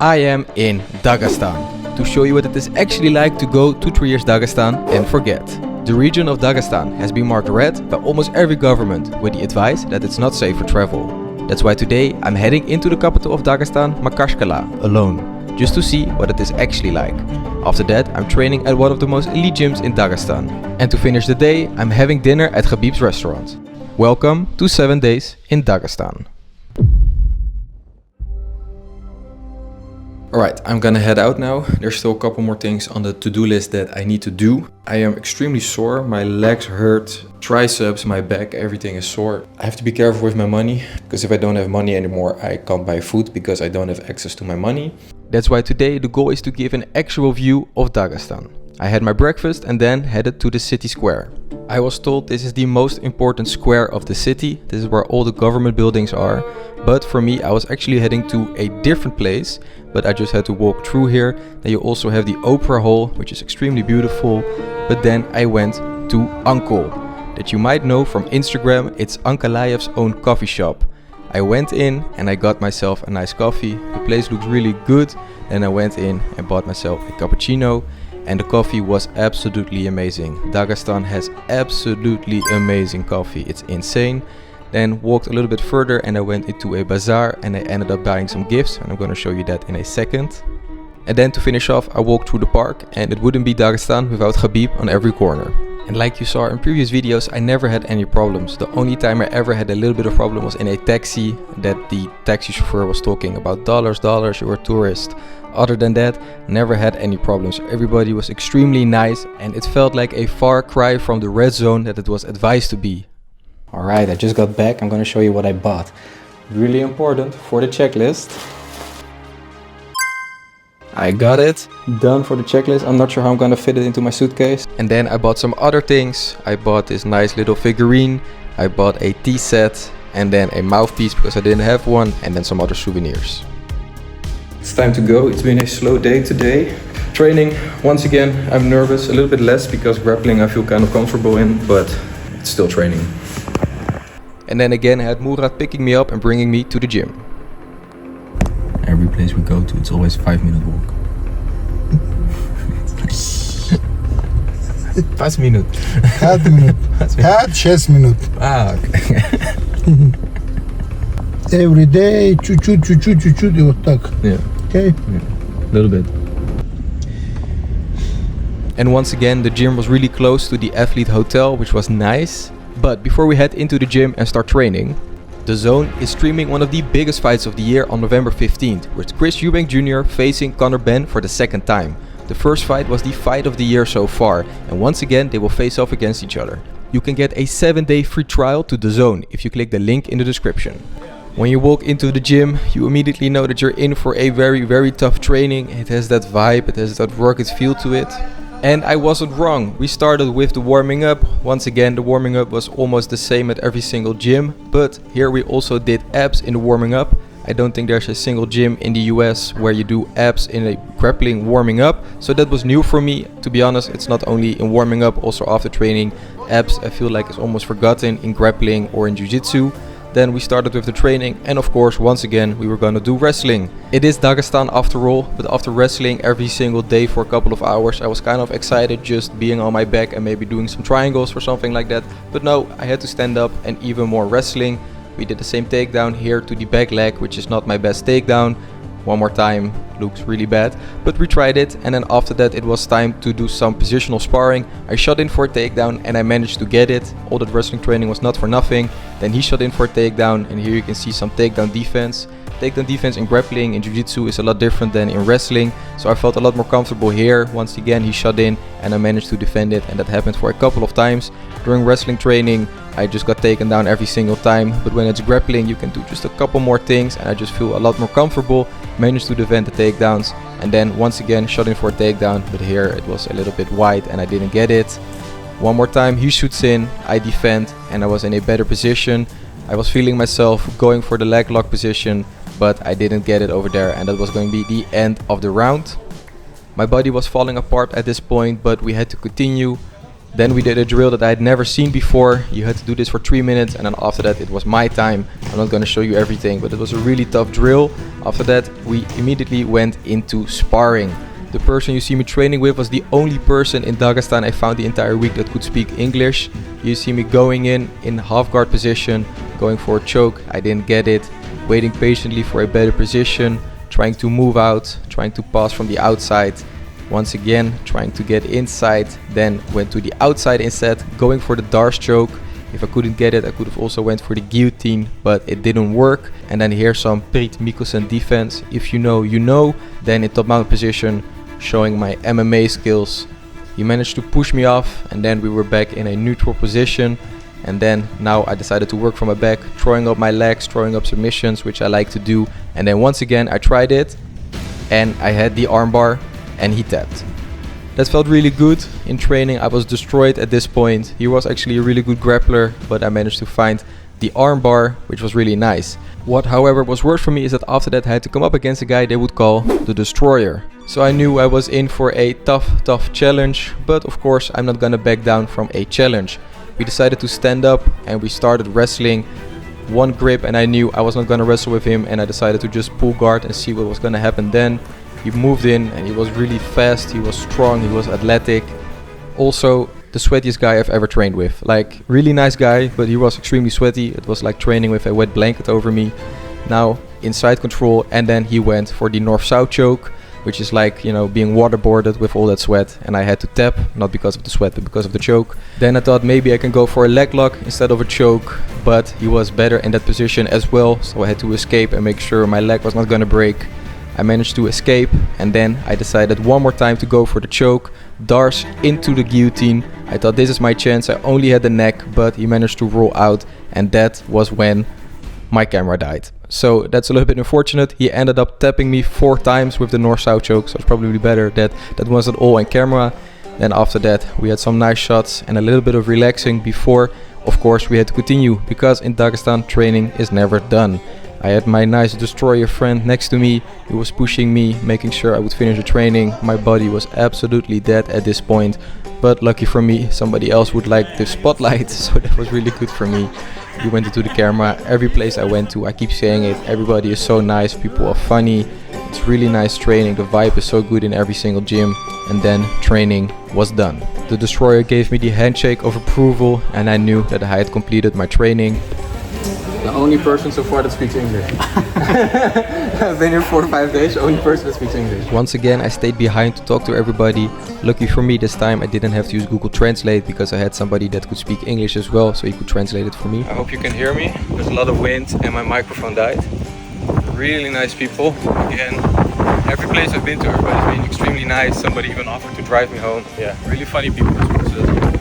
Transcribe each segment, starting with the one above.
I am in Dagestan to show you what it is actually like to go to 3 years Dagestan and forget. The region of Dagestan has been marked red by almost every government with the advice that it's not safe for travel. That's why today I'm heading into the capital of Dagestan, Makhachev, alone, just to see what it is actually like. After that, I'm training at one of the most elite gyms in Dagestan. And to finish the day, I'm having dinner at Khabib's restaurant. Welcome to 7 days in Dagestan. Alright, I'm gonna head out now. There's still a couple more things on the to-do list that I need to do. I am extremely sore, my legs hurt, triceps, my back, everything is sore. I have to be careful with my money, because if I don't have money anymore, I can't buy food because I don't have access to my money. That's why today the goal is to give an actual view of Dagestan. I had my breakfast and then headed to the city square. I was told this is the most important square of the city. This is where all the government buildings are. But for me, I was actually heading to a different place, but I just had to walk through here. Then you also have the Opera Hall, which is extremely beautiful. But then I went to Uncle, that you might know from Instagram. It's Ankalayev's own coffee shop. I went in and I got myself a nice coffee. The place looks really good. Then I went in and bought myself a cappuccino. And the coffee was absolutely amazing. Dagestan has absolutely amazing coffee. It's insane. Then walked a little bit further and I went into a bazaar and I ended up buying some gifts, and I'm going to show you that in a second. And then to finish off, I walked through the park, and it wouldn't be Dagestan without Khabib on every corner. And like you saw in previous videos, I never had any problems. The only time I ever had a little bit of problem was in a taxi, that the taxi chauffeur was talking about dollars, you're a tourist. Other than that, never had any problems. Everybody was extremely nice and it felt like a far cry from the red zone that it was advised to be. Alright, I just got back. I'm gonna show you what I bought. Really important for the checklist. I got it. Done for the checklist. I'm not sure how I'm gonna fit it into my suitcase. And then I bought some other things. I bought this nice little figurine. I bought a tea set and then a mouthpiece because I didn't have one, and then some other souvenirs. It's time to go. It's been a slow day today. Training, once again, I'm nervous, a little bit less because grappling I feel kind of comfortable in, but it's still training. And then again, I had Murat picking me up and bringing me to the gym. Every place we go to, it's always a 5-minute walk. 5 minutes. 5 minutes. 6 minutes. Ah, okay. Every day, чуть-чуть, вот так. Yeah. Okay? Yeah. A little bit. And once again, the gym was really close to the athlete hotel, which was nice. But before we head into the gym and start training, DAZN is streaming one of the biggest fights of the year on November 15th, with Chris Eubank Jr. facing Conor Benn for the second time. The first fight was the fight of the year so far, and once again they will face off against each other. You can get a 7-day free trial to DAZN if you click the link in the description. When you walk into the gym, you immediately know that you're in for a very tough training. It has that vibe, it has that rugged feel to it. And I wasn't wrong. We started with the warming up. Once again, the warming up was almost the same at every single gym, but here we also did abs in the warming up. I don't think there's a single gym in the US where you do abs in a grappling warming up, so that was new for me. To be honest, it's not only in warming up, also after training. Abs I feel like is almost forgotten in grappling or in jiu-jitsu. Then we started with the training, and of course once again we were gonna do wrestling. It is Dagestan after all, but after wrestling every single day for a couple of hours, I was kind of excited just being on my back and maybe doing some triangles or something like that. But no, I had to stand up and even more wrestling. We did the same takedown here to the back leg, which is not my best takedown. One more time, looks really bad, but we tried it, and then after that it was time to do some positional sparring. I shot in for a takedown and I managed to get it. All that wrestling training was not for nothing. Then he shot in for a takedown, and here you can see some takedown defense. Takedown defense in grappling and jiu-jitsu is a lot different than in wrestling, so I felt a lot more comfortable here. Once again he shot in and I managed to defend it, and that happened for a couple of times. During wrestling training I just got taken down every single time, but when it's grappling you can do just a couple more things and I just feel a lot more comfortable. Managed to defend the takedowns, and then once again shot in for a takedown, but here it was a little bit wide and I didn't get it. One more time he shoots in, I defend, and I was in a better position. I was feeling myself going for the leg lock position, but I didn't get it over there, and that was going to be the end of the round. My body was falling apart at this point, but we had to continue. Then we did a drill that I had never seen before. You had to do this for 3 minutes, and then after that it was my time. I'm not going to show you everything, but it was a really tough drill. After that we immediately went into sparring. The person you see me training with was the only person in Dagestan I found the entire week that could speak English. You see me going in half guard position, going for a choke. I didn't get it. Waiting patiently for a better position, trying to move out, trying to pass from the outside. Once again, trying to get inside, then went to the outside instead, going for the Darce choke. If I couldn't get it, I could have also went for the guillotine, but it didn't work. And then here's some Prit Mikkelsen defense. If you know, you know. Then in top mount position, showing my MMA skills. He managed to push me off, and then we were back in a neutral position. And then now I decided to work from my back, throwing up my legs, throwing up submissions, which I like to do. And then once again, I tried it, and I had the armbar, and he tapped. That felt really good. In training I was destroyed at this point. He was actually a really good grappler, but I managed to find the armbar, which was really nice. What however was worse for me is that after that I had to come up against a guy they would call the Destroyer. So I knew I was in for a tough challenge, but of course I'm not gonna back down from a challenge. We decided to stand up and we started wrestling. One grip and I knew I was not gonna wrestle with him, and I decided to just pull guard and see what was gonna happen then. He moved in and he was really fast, he was strong, he was athletic. Also the sweatiest guy I've ever trained with. Like, really nice guy, but he was extremely sweaty. It was like training with a wet blanket over me. Now inside control, and then he went for the north-south choke, which is like, you know, being waterboarded with all that sweat, and I had to tap, not because of the sweat but because of the choke. Then I thought maybe I can go for a leg lock instead of a choke, but he was better in that position as well, so I had to escape and make sure my leg was not gonna break. I managed to escape, and then I decided one more time to go for the choke. Darce into the guillotine. I thought this is my chance. I only had the neck, but he managed to roll out, and that was when my camera died. So that's a little bit unfortunate. He ended up tapping me 4 times with the north-south choke, so it's probably better that that wasn't all on camera. Then after that we had some nice shots and a little bit of relaxing before, of course, we had to continue, because in Dagestan training is never done. I had my nice Destroyer friend next to me. He was pushing me, making sure I would finish the training. My body was absolutely dead at this point, but lucky for me, somebody else would like the spotlight, so that was really good for me. We went into the camera. Every place I went to, I keep saying it, everybody is so nice, people are funny. It's really nice training, the vibe is so good in every single gym. And then training was done. The Destroyer gave me the handshake of approval, and I knew that I had completed my training. The only person so far that speaks English. I've been here 4 or 5 days, the only person that speaks English. Once again, I stayed behind to talk to everybody. Lucky for me this time, I didn't have to use Google Translate, because I had somebody that could speak English as well, so he could translate it for me. I hope you can hear me. There's a lot of wind and my microphone died. Really nice people. Again, every place I've been to, everybody's been extremely nice. Somebody even offered to drive me home. Yeah, really funny people. So that's good.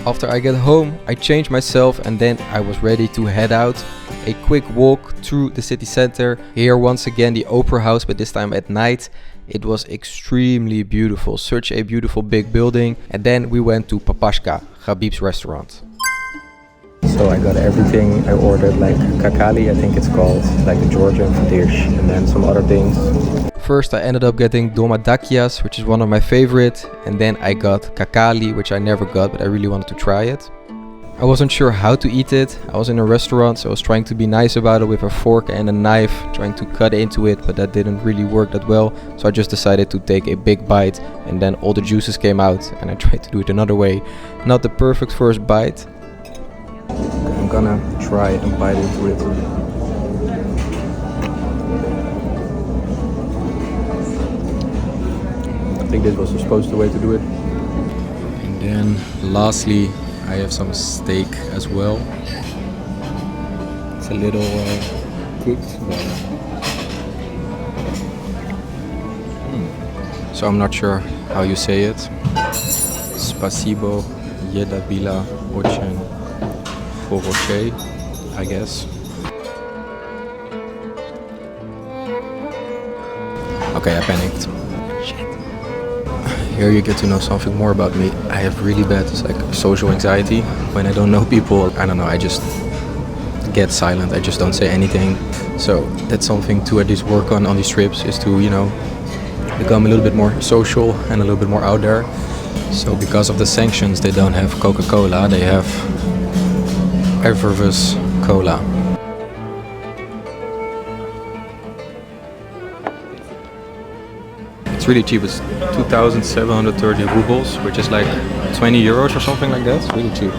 After I get home, I changed myself, and then I was ready to head out. A quick walk through the city center. Here once again the Opera House, but this time at night. It was extremely beautiful, such a beautiful big building. And then we went to Papashka, Khabib's restaurant. So I got everything. I ordered like kakali, I think it's called, like a Georgian dish, and then some other things. First I ended up getting domadakias, which is one of my favorite, and then I got kakali, which I never got, but I really wanted to try it. I wasn't sure how to eat it. I was in a restaurant, so I was trying to be nice about it with a fork and a knife, trying to cut into it, but that didn't really work that well. So I just decided to take a big bite, and then all the juices came out, and I tried to do it another way. Not the perfect first bite. I'm gonna try and bite into it. I think this was the supposed way to do it. And then lastly, I have some steak as well. It's a little cooked, but so I'm not sure how you say it. Spasibo jedabila ochen foroche, I guess. Okay, I panicked. Shit. Here you get to know something more about me. I have really bad social anxiety. When I don't know people, I don't know, I just get silent. I just don't say anything. So that's something to at least work on these trips, is to, you know, become a little bit more social and a little bit more out there. So because of the sanctions, they don't have Coca-Cola, they have Evervus Cola. It's really cheap, it's 2,730 rubles, which is like 20 euros or something like that. It's really cheap.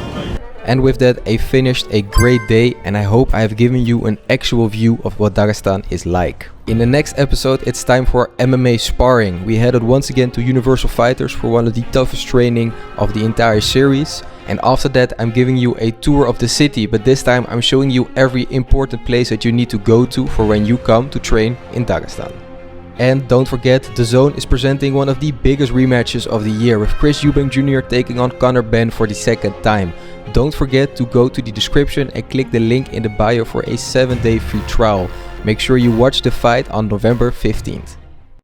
And with that, I finished a great day, and I hope I have given you an actual view of what Dagestan is like. In the next episode, it's time for MMA sparring. We headed once again to Universal Fighters for one of the toughest training of the entire series. And after that, I'm giving you a tour of the city, but this time I'm showing you every important place that you need to go to for when you come to train in Dagestan. And don't forget, DAZN is presenting one of the biggest rematches of the year, with Chris Eubank Jr. taking on Conor Benn for the second time. Don't forget to go to the description and click the link in the bio for a 7-day free trial. Make sure you watch the fight on November 15th.